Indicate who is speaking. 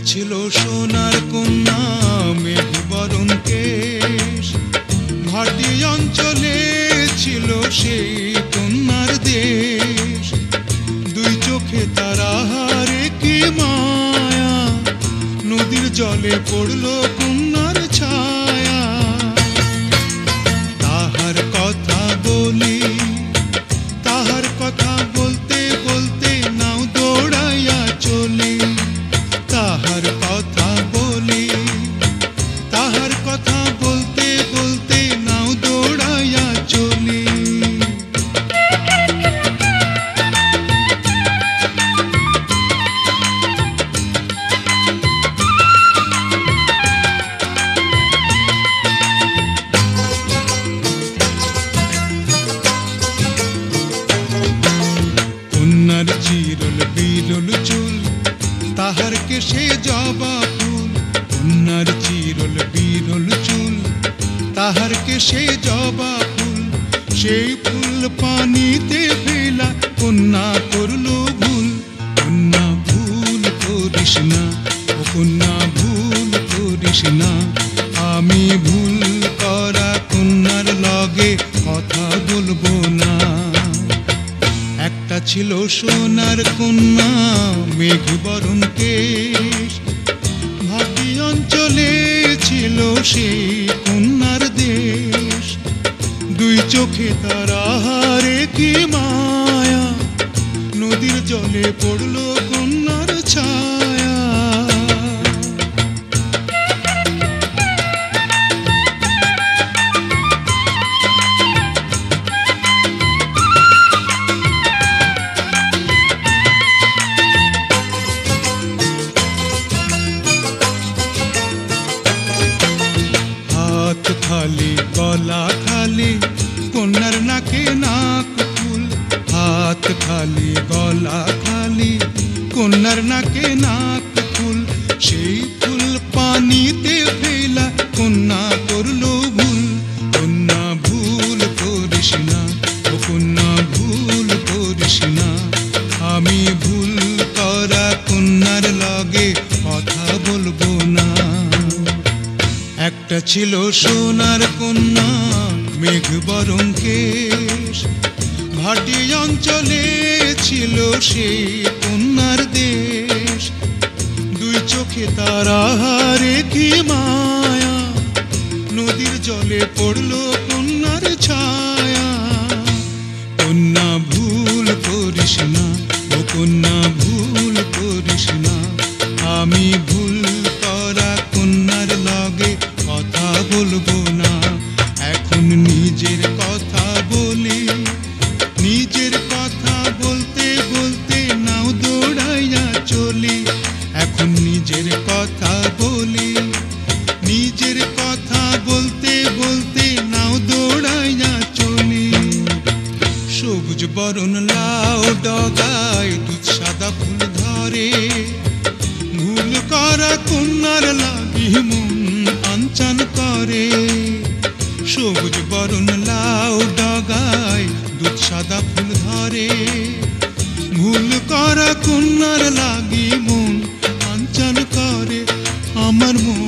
Speaker 1: ছিল সোনার কন্যা মেঘ বরণ কেশ, ভাটি অঞ্চলে ছিল সেই কন্যার দেশ। দুই চোখে তারা হারে কি মায়া, নদীর জলে পড়ল কন্যার ছায়া। তাহার কথা বলি, তাহার কথা বলতে বলতে নাও দৌড়াইয়া চলি। তাহার কথা বলি, তাহার কথা বলতে বলতে নাও দৌড়াইয়া চলি। কন্যার চিরল বিরল চুল, তাহার কেশে জবা ফুল। কন্যার চিরল বিরল চুল, তাহার কেশে জবা ফুল। সেই ফুল পানিতে ফেলা কন্যা করল ভুল। কন্যা ভুল করিস না, ও কন্যা ভুল করিস না। আমি ভুল করা কন্যার লগে কথা বলবো না। একটা ছিল সোনার কন্যা মেঘ বরণ কেশ, ভাটি অঞ্চলে ছিল সেই কন্যার দেশ। দুই চোখে তারা হারে কি মায়া, নদীর জলে পড়ল কন্যার ছায়া। হাত খালি গলা খালি কন্যার নাকে নাক ফুল। হাত খালি গলা খালি কন্যার নাকে নাক ফুল। সেই ফুল পানিতে ফেলা কন্যা করল ভুল। কন্যা ভুল করিস না, ও কন্যা ভুল করিস না। আমি ভুল করা কন্যার লগে কথা বলবো না। একটা ছিল সোনার কন্যা মেঘ বরণ কেশ, ভাটি অঞ্চলে ছিল সেই কন্যার দেশ। দুই চোখে তারা হারে কি মায়া, নদীর জলে পড়ল কন্যার ছায়া। কন্যা ভুল করিস না, ও কন্যা ভুল করিস না। আমি ভুল করা কন্যার লগে কথা বলবো না। এখন নিজের কথা বলি, নিজের কথা বলতে বলতে নাও দৌড়াইয়া চলি। এখন নিজের কথা বলি, নিজের কথা বলতে বলতে নাও দৌড়াইয়া চলি। সবুজ বরণ লাউ ডগায় দুধ সাদা ফুল ধরে, ভুল করা কন্যার লাগি মন আনচান করে। সবুজ বরণ লাউ ডগায় দুধ সাদা ফুল ধরে, ভুল করা কন্যার লাগি মন আনচান করে। আমার মন